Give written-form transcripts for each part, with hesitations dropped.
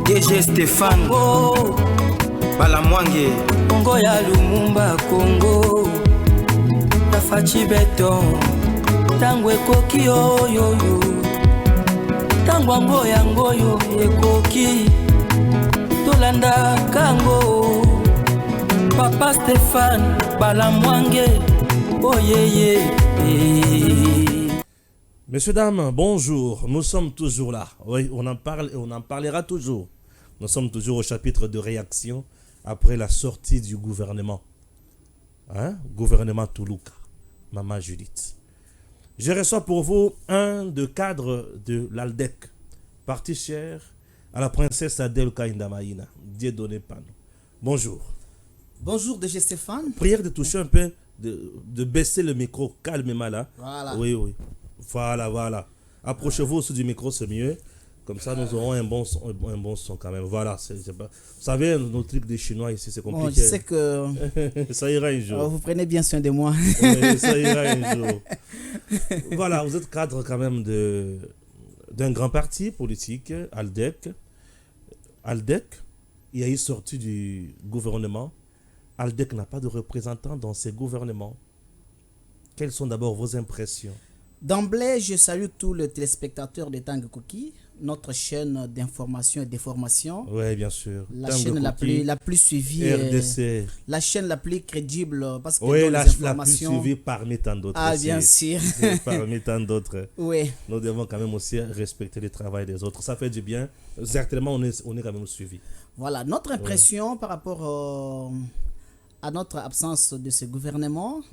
DG Stéphane Congo Balamwange Congo ya Lumumba Congo Tafachi Beton Tango ekoki oyoyo Tango yangoyo ekoki Tolanda kango Papa Stéphane Balamwange Oyeye. Messieurs, dames, bonjour. Nous sommes toujours là. Oui, on en parle et on en parlera toujours. Nous sommes toujours au chapitre de réaction après la sortie du gouvernement. Gouvernement Toulouka. Maman Judith. Je reçois pour vous un des cadres de l'ALDEC, parti cher à la princesse Adèle Kaindamaïna. Dieu donné pan. Bonjour. Bonjour DG Stéphane. Prière de toucher un peu, de baisser le micro calmement là. Voilà. Oui. Voilà. Approchez-vous aussi du micro, c'est mieux. Comme ça, nous aurons un bon son quand même. Voilà. C'est pas... Vous savez, nos trucs des Chinois ici, c'est compliqué. Bon, je sais que... ça ira un jour. Vous prenez bien soin de moi. Oui, ça ira un jour. Voilà, vous êtes cadre quand même d'un grand parti politique, ALDEC. ALDEC, il y a eu sortie du gouvernement. ALDEC n'a pas de représentant dans ces gouvernements. Quelles sont d'abord vos impressions? D'emblée, je salue tous les téléspectateurs de Tango Cookie, notre chaîne d'information et d'information. Oui, bien sûr. La Tango chaîne Cookie, la plus suivie. RDC. La chaîne la plus crédible. Parce que Oui, la plus suivie parmi tant d'autres. Ah, aussi. bien sûr. Parmi tant d'autres. Oui. Nous devons quand même aussi respecter le travail des autres. Ça fait du bien. Certainement, on est quand même suivi. Voilà, notre impression par rapport à notre absence de ce gouvernement,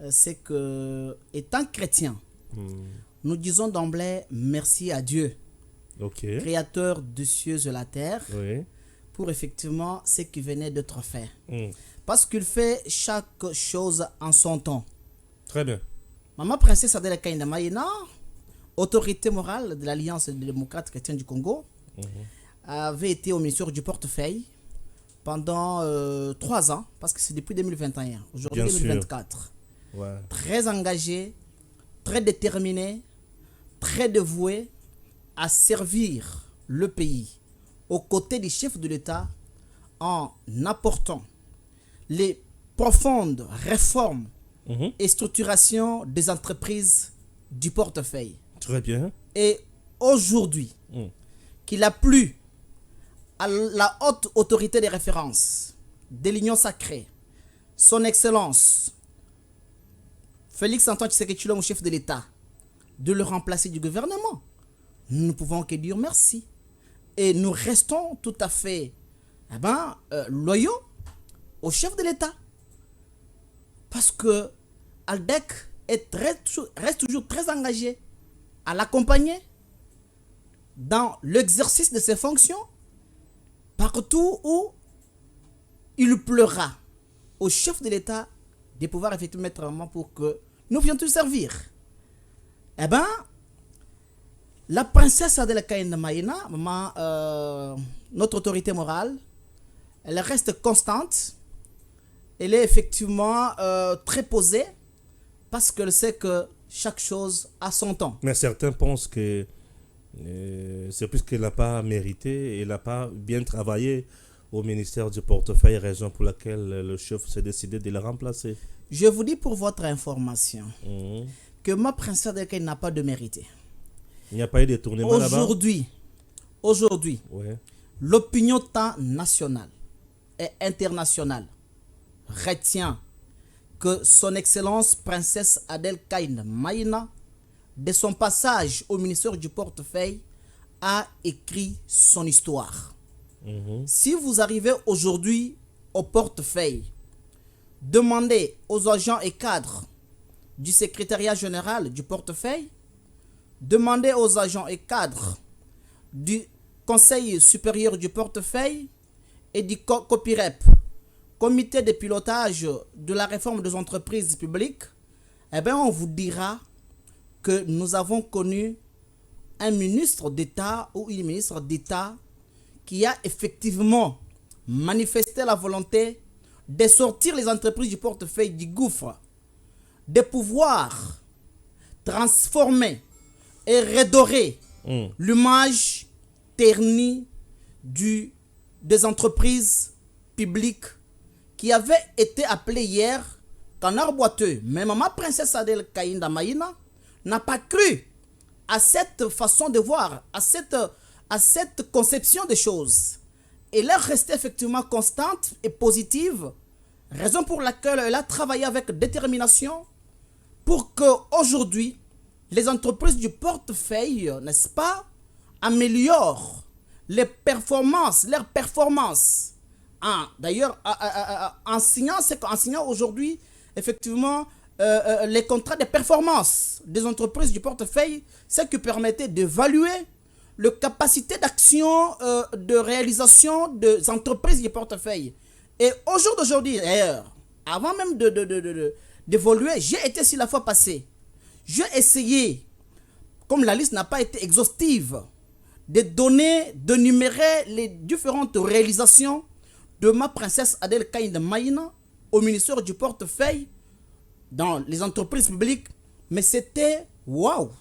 c'est que, étant chrétien, nous disons d'emblée merci à Dieu, créateur des cieux et la terre, pour effectivement ce qui venait d'être fait. Parce qu'il fait chaque chose en son temps. Très bien. Maman princesse Adèle Kaindamaïna, autorité morale de l'Alliance des démocrates chrétiens du Congo, avait été au ministère du portefeuille pendant 3 ans, parce que c'est depuis 2021, aujourd'hui 2024. Ouais. Très engagé, très déterminé, très dévoué à servir le pays aux côtés des chefs de l'État en apportant les profondes réformes et structurations des entreprises du portefeuille. Très bien. Et aujourd'hui, qu'il a plu à la haute autorité de référence de l'Union sacrée, son Excellence Félix Antoine Tshisekedi Tshilombo, chef de l'État, de le remplacer du gouvernement, nous ne pouvons que dire merci. Et nous restons tout à fait loyaux au chef de l'État. Parce que ALDEC reste toujours très engagé à l'accompagner dans l'exercice de ses fonctions, partout où il pleura au chef de l'État de pouvoir effectivement mettre en main pour que nous puissions tous servir. Eh bien, la princesse Adèle Kaindamaïna, notre autorité morale, elle reste constante. Elle est effectivement très posée parce qu'elle sait que chaque chose a son temps. Mais certains pensent que c'est plus qu'elle n'a pas mérité, elle n'a pas bien travaillé au ministère du portefeuille, raison pour laquelle le chef s'est décidé de la remplacer. Je vous dis pour votre information que ma princesse Adèle n'a pas de mérité. Il n'y a pas eu de tournement là-bas. Aujourd'hui, l'opinion tant nationale et internationale retient que son Excellence princesse Adèle Kaindamaïna, de son passage au ministère du portefeuille, a écrit son histoire. Si vous arrivez aujourd'hui au portefeuille, demandez aux agents et cadres du secrétariat général du portefeuille, demandez aux agents et cadres du conseil supérieur du portefeuille et du COPIREP, comité de pilotage de la réforme des entreprises publiques, eh bien on vous dira que nous avons connu un ministre d'État ou une ministre d'État qui a effectivement manifesté la volonté de sortir les entreprises du portefeuille du gouffre, de pouvoir transformer et redorer l'image ternie des entreprises publiques qui avaient été appelées hier canard boiteux. Mais maman princesse Adel Kaïnda Maïna n'a pas cru à cette façon de voir, à cette conception des choses. Elle est restée effectivement constante et positive, raison pour laquelle elle a travaillé avec détermination pour qu'aujourd'hui, les entreprises du portefeuille, n'est-ce pas, améliorent leurs performances. D'ailleurs, en signant aujourd'hui, effectivement, les contrats de performance des entreprises du portefeuille, ce qui permettait d'évaluer la capacité d'action, de réalisation des entreprises du portefeuille. Et au jour d'aujourd'hui, d'ailleurs, avant même d'évoluer, j'ai été sur la fois passée. J'ai essayé, comme la liste n'a pas été exhaustive, de numérer les différentes réalisations de ma princesse Adel Kaïnda Maïna au ministère du portefeuille dans les entreprises publiques. Mais c'était waouh!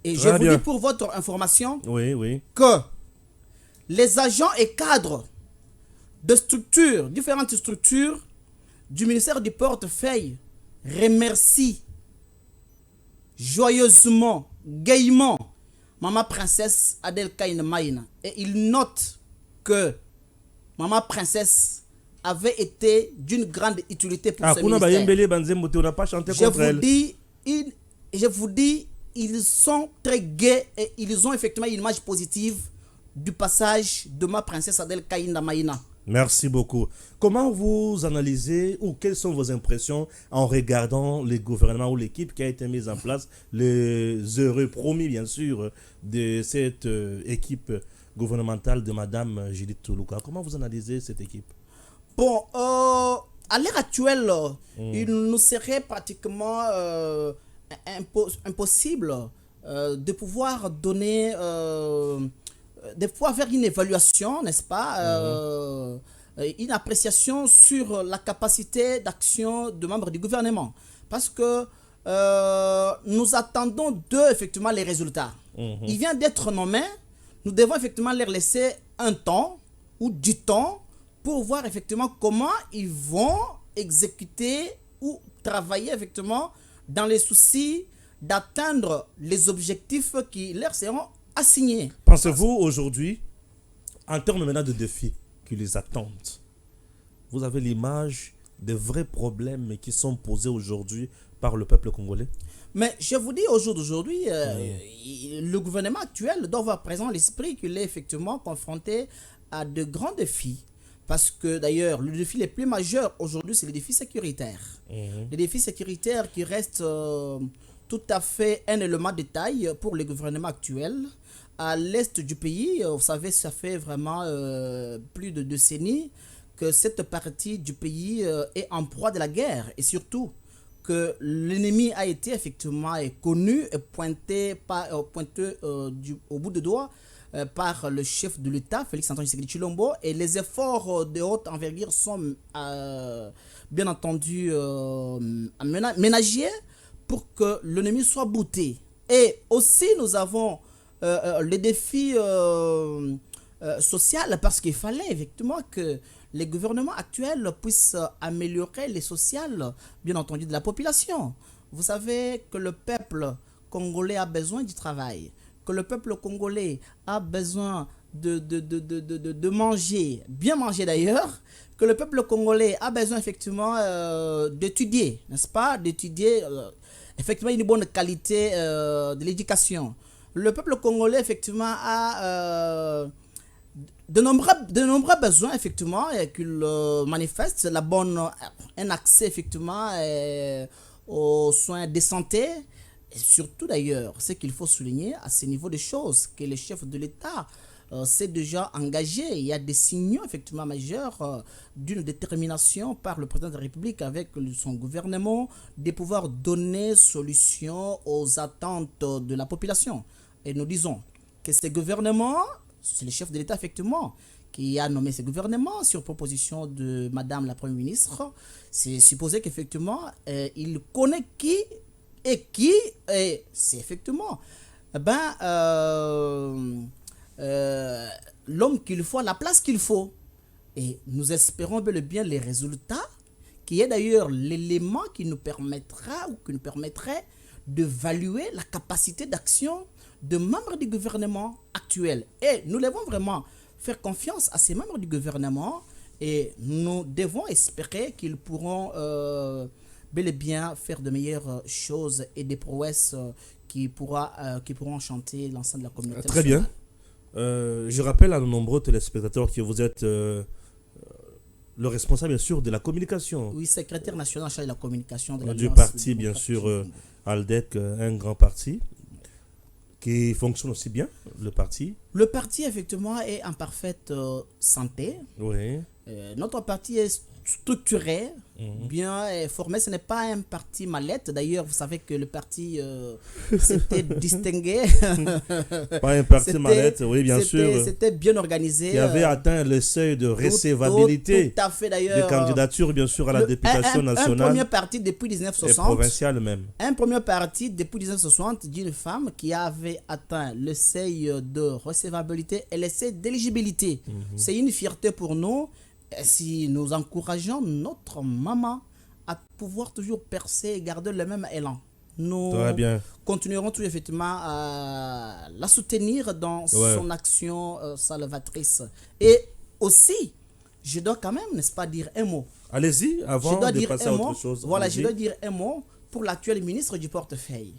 Et je vous dis pour votre information que les agents et cadres de structures, différentes structures du ministère du portefeuille remercient joyeusement, gaiement, maman princesse Adel Kaïnda Maïna. Et ils notent que maman princesse avait été d'une grande utilité pour ce ministère. On n'a pas chanté contre elle. Je vous dis, ils sont très gais et ils ont effectivement une image positive du passage de ma princesse Adel Kaïnda Maïna. Merci beaucoup. Comment vous analysez ou quelles sont vos impressions en regardant le gouvernement ou l'équipe qui a été mise en place, les heureux promis bien sûr de cette équipe gouvernementale de Madame Judith Toulouka? Comment vous analysez cette équipe? Bon, à l'heure actuelle, il nous serait pratiquement impossible de pouvoir donner... de pouvoir faire une évaluation, n'est-ce pas, une appréciation sur la capacité d'action de membres du gouvernement. Parce que nous attendons d'eux, effectivement, les résultats. Il vient d'être nommé, nous devons effectivement leur laisser un temps ou du temps pour voir effectivement comment ils vont exécuter ou travailler effectivement dans les soucis d'atteindre les objectifs qui leur seront assignés. Pensez-vous aujourd'hui, en termes maintenant de défis qui les attendent, vous avez l'image des vrais problèmes qui sont posés aujourd'hui par le peuple congolais? Mais je vous dis, au jour d'aujourd'hui, le gouvernement actuel doit avoir présent l'esprit qu'il est effectivement confronté à de grands défis. Parce que d'ailleurs, le défi le plus majeur aujourd'hui, c'est le défi sécuritaire. Le défi sécuritaire qui reste tout à fait un élément de taille pour le gouvernement actuel. À l'est du pays, vous savez, ça fait vraiment plus de décennies que cette partie du pays est en proie de la guerre. Et surtout, que l'ennemi a été effectivement connu et pointé au bout de doigt par le chef de l'État, Félix-Antoine Tshisekedi Tshilombo, et les efforts de haute envergure sont bien entendu ménagés pour que l'ennemi soit bouté. Et aussi nous avons les défis sociaux, parce qu'il fallait effectivement que les gouvernements actuels puissent améliorer les sociales, bien entendu, de la population. Vous savez que le peuple congolais a besoin du travail, que le peuple congolais a besoin de manger, bien manger d'ailleurs, que le peuple congolais a besoin effectivement d'étudier, n'est-ce pas, d'étudier effectivement une bonne qualité de l'éducation. Le peuple congolais effectivement a de nombreux besoins effectivement qu'il manifeste, un accès effectivement aux soins de santé. Et surtout d'ailleurs, ce qu'il faut souligner à ce niveau de choses, que le chef de l'État s'est déjà engagé. Il y a des signaux effectivement majeurs d'une détermination par le président de la République avec son gouvernement de pouvoir donner solution aux attentes de la population. Et nous disons que ce gouvernement, c'est le chef de l'État effectivement qui a nommé ce gouvernement sur proposition de Madame la Première ministre. C'est supposé qu'effectivement il connaît qui et c'est effectivement l'homme qu'il faut, à la place qu'il faut. Et nous espérons bel et bien les résultats, qui est d'ailleurs l'élément qui nous permettra ou qui nous permettrait d'évaluer la capacité d'action de membres du gouvernement actuel. Et nous devons vraiment faire confiance à ces membres du gouvernement et nous devons espérer qu'ils pourront bel et bien faire de meilleures choses et des prouesses qui pourront enchanter l'ensemble de la communauté. Très bien. Je rappelle à nos nombreux téléspectateurs que vous êtes le responsable, bien sûr, de la communication. Oui, secrétaire national en charge de la communication de du parti, bien sûr, ALDEC, un grand parti qui fonctionne aussi bien, le parti. Le parti, effectivement, est en parfaite santé. Oui. Notre parti est structuré, bien formé. Ce n'est pas un parti mallette. D'ailleurs, vous savez que le parti s'était distingué. Pas un parti mallette, oui, bien sûr. C'était bien organisé. Qui avait atteint le seuil de recevabilité tout à fait, d'ailleurs. de candidature, bien sûr, à la députation nationale. Un premier parti depuis 1960. Et provincial même. Un premier parti depuis 1960 d'une femme qui avait atteint le seuil de recevabilité et le seuil d'éligibilité. C'est une fierté pour nous. Si nous encourageons notre maman à pouvoir toujours percer et garder le même élan, nous continuerons tout effectivement à la soutenir dans son action salvatrice. Et aussi, je dois quand même, n'est-ce pas, dire un mot. Allez-y, avant de passer à autre chose. Voilà, je dois dire un mot pour l'actuel ministre du portefeuille.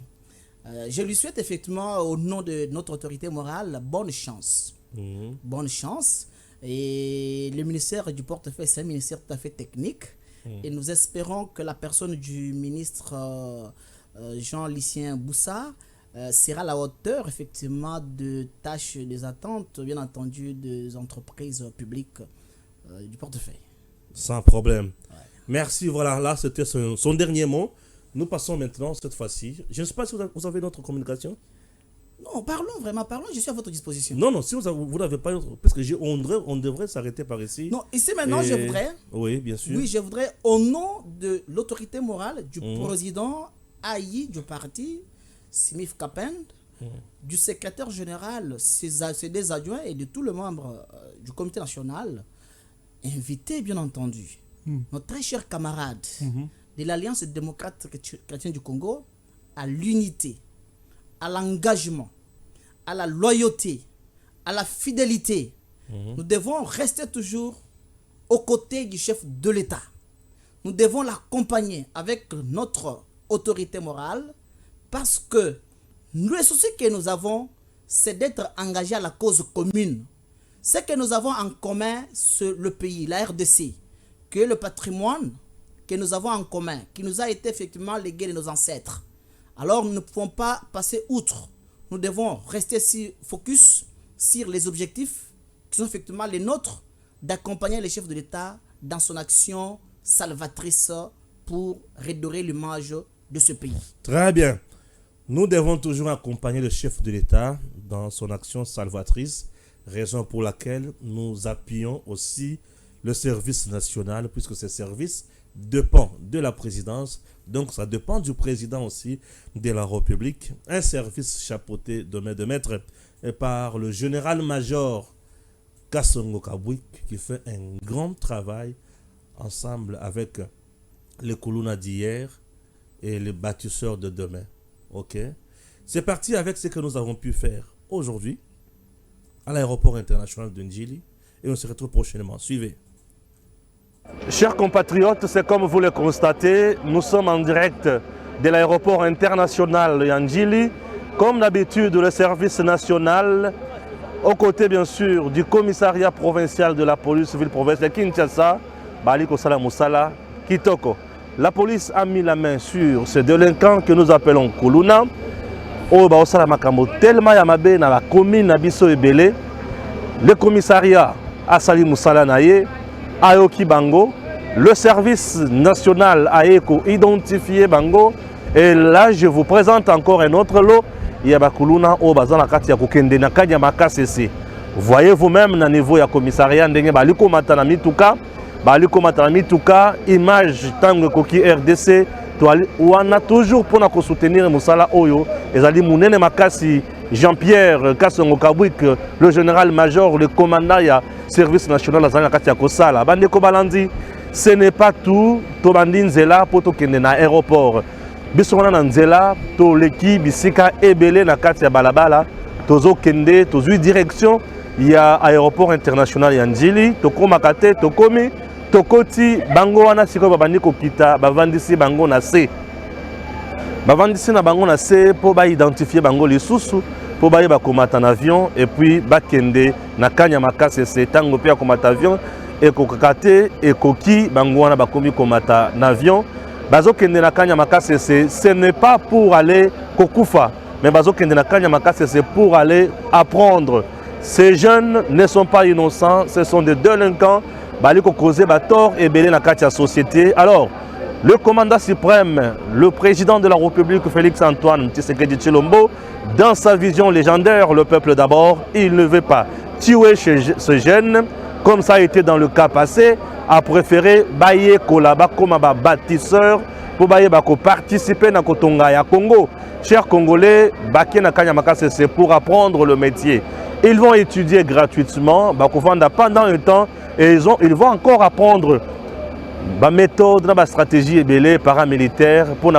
Je lui souhaite effectivement, au nom de notre autorité morale, bonne chance. Bonne chance. Et le ministère du portefeuille, c'est un ministère tout à fait technique. Et nous espérons que la personne du ministre Jean-Lucien Boussa sera à la hauteur, effectivement, de tâches, des attentes, bien entendu, des entreprises publiques du portefeuille. Sans problème. Merci, voilà, là, c'était son dernier mot. Nous passons maintenant, cette fois-ci. Je ne sais pas si vous avez notre communication. Non, parlons vraiment, parlons, je suis à votre disposition. Non, si vous n'avez pas, parce que on devrait s'arrêter par ici. Non, ici maintenant, je voudrais... Oui, bien sûr. Oui, je voudrais, au nom de l'autorité morale, du président AI du parti, Simif Kapend, du secrétaire général, ses deux adjoints et de tous les membres du comité national, inviter, bien entendu, notre très cher camarade de l'Alliance démocrate chrétienne du Congo à l'unité, à l'engagement, à la loyauté, à la fidélité. Nous devons rester toujours aux côtés du chef de l'État. Nous devons l'accompagner avec notre autorité morale parce que le souci que nous avons, c'est d'être engagés à la cause commune. Ce que nous avons en commun, c'est le pays, la RDC, que le patrimoine que nous avons en commun, qui nous a été effectivement légué de nos ancêtres. Alors nous ne pouvons pas passer outre. Nous devons rester focus sur les objectifs qui sont effectivement les nôtres, d'accompagner le chef de l'État dans son action salvatrice pour redorer l'image de ce pays. Très bien. Nous devons toujours accompagner le chef de l'État dans son action salvatrice, raison pour laquelle nous appuyons aussi le service national, puisque ce service dépend de la présidence. Donc ça dépend du président aussi de la République. Un service chapeauté de maître par le général-major Kassongo Kabouik qui fait un grand travail ensemble avec les Koulouna d'hier et les bâtisseurs de demain. Ok. C'est parti avec ce que nous avons pu faire aujourd'hui à l'aéroport international de Ndjili et on se retrouve prochainement. Suivez. Chers compatriotes, c'est comme vous le constatez, nous sommes en direct de l'aéroport international de Ndjili. Comme d'habitude, le service national, aux côtés bien sûr du commissariat provincial de la police civile province de Kinshasa, Baliko Sala Moussala, Kitoko. La police a mis la main sur ce délinquant que nous appelons Koulouna. Tellement la commune Nabiso Ebele, le commissariat a Sali Moussala Naye. Ayoki Bango, le service national a identifié Bango et là je vous présente encore un autre lot. Il y a Bakuluna au Bazana Katia Kukende na Kanya Makasese. Voyez vous-même na niveau ya commissariat ndenge baliko matana mituka image tango koki RDC on a toujours pour soutenir Moussala Oyo ezali munene makasi Jean-Pierre Kassongo Kabwik, le général-major, le commandant du service national à Katia Kosala. Bande Kobalandi, ce n'est pas tout. Tobandi Nzela pour tokende na aéroport. Bisona na Nzela, to leki bisika ebele na Katia Balabala, tozo kende, tozo direction. Il y a aéroport international Yandjili, toko makate, tokomi, tokoti, bango wana siko babandi kokita, bavandisi bango na se. Bavandisi na bango na se pour ba identifier bango lisusu, pour ba yeba komata en avion et puis bakende na kanya makase se tango pia komata avion et kokakate et koki bango wana bakomi komata en avion. Bazo kende na kanya makase se, ce n'est pas pour aller kokufa, mais bazo kende na kanya makase c'est pour aller apprendre. Ces jeunes ne sont pas innocents, ce sont des délinquants. Bali ko causer ba tort et belé na katia société. Alors, le commandant suprême, le président de la République Félix Antoine Tshisekedi Tshilombo, dans sa vision légendaire, le peuple d'abord, il ne veut pas tuer ce jeune comme ça a été dans le cas passé, a préféré bailler kolaba comme un bâtisseur pour bailler bako participer na kotonga ya Congo. Chers Congolais, baké na kanya makase c'est pour apprendre le métier. Ils vont étudier gratuitement, pendant un temps, et ils vont encore apprendre la méthode, la stratégie et paramilitaire pour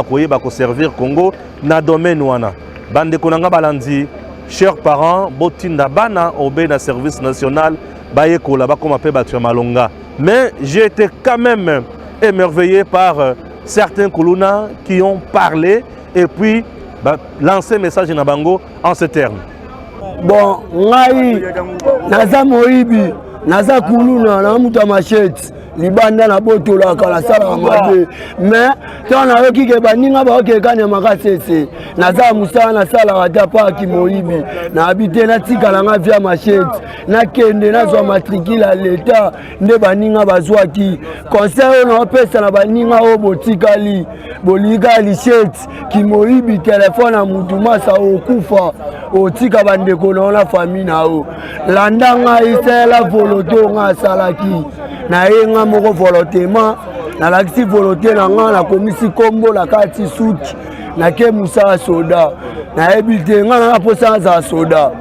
servir Congo dans le domaine wana. Bande konanga balandi, chers parents, botinda bana obé na service national, baye kola ba comme appelle batu malonga. Mais j'ai été quand même émerveillé par certains Kuluna qui ont parlé et puis lancé un message na bango en ces termes. Bon, ngai naza moibi, naza kuluna na muta machete, libanda na botola kala sala mabe. Mais tant na yoki ke baninga ba ke kanya makasese, naza musala na sala ata pa ki moibi, na habite na tika na nga via machete, na kende na zo matricule à l'état, nde baninga bazwa ki. Conseil na pesa na baninga o botikali, boliga lichete ki moibi téléphone à mutuma sa okufa. Otika bandeko na la famille na o landanga isela voloto nga salaki na yenga moko volontément na laksi volonté na nga na komisi kombo la kati suki na ke musa soda na ebite nga na posa za soda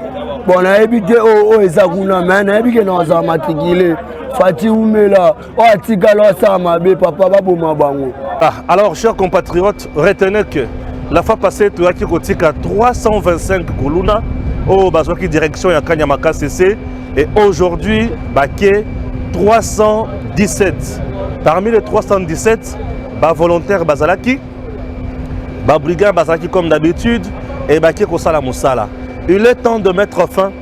bon na ebite o ezakuna mais na ebike na za matricule Fati Oumela o atika lo sa mabe papa baboma bango. Alors chers compatriotes, retenez que la fois passée, tu as dit que 325 Kuluna au Bazwaki direction ya Kanyamaka CC et aujourd'hui, Baké 317. Parmi les 317, volontaires Bazalaki, brigand Bazalaki comme d'habitude et Baké Kosala Moussala. Il est temps de mettre fin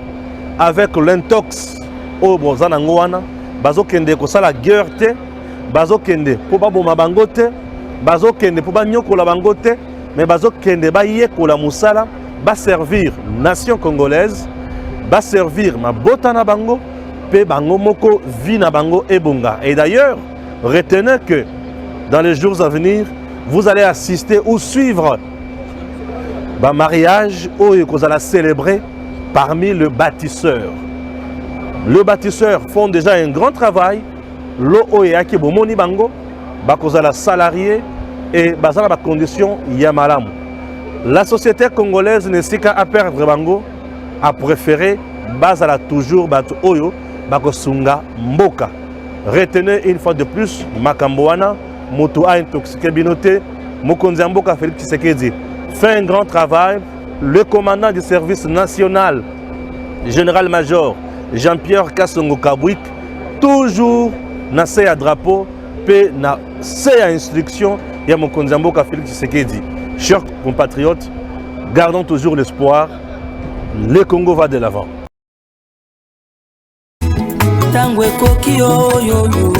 avec l'intox au Bozanangouana, Bazokende Kosala Guerte, Bazokende Pobaboma Bangote, Bazokende Pobanyoko la Bangote. Mais bazo kende ba yeko la musala ba servir nation congolaise, ba servir ma botana bango pe bango moko vina bango ebonga. Et d'ailleurs, retenez que dans les jours à venir, vous allez assister ou suivre ba mariage où vous allez célébrer parmi le bâtisseur. Le bâtisseur font déjà un grand travail. Lo oyaki bomoni bango ba kozala salarié et dans la condition yamalam. La société congolaise n'est qu'à perdre bango, a préféré bazala toujours batu oyo bakosunga mboka. Retenez une fois de plus Makamboana, moto a intoxiqué binoté, Mokonzi Mboka Félix Tshisekedi fait un grand travail. Le commandant du service national, général-major Jean-Pierre Kassongo Kabwik, toujours na à drapeau, pe na à instruction. Il y a mon Konzamboka Félix Tshisekedi. Chers compatriotes, gardons toujours l'espoir. Le Congo va de l'avant. Tango ekoki oyoyo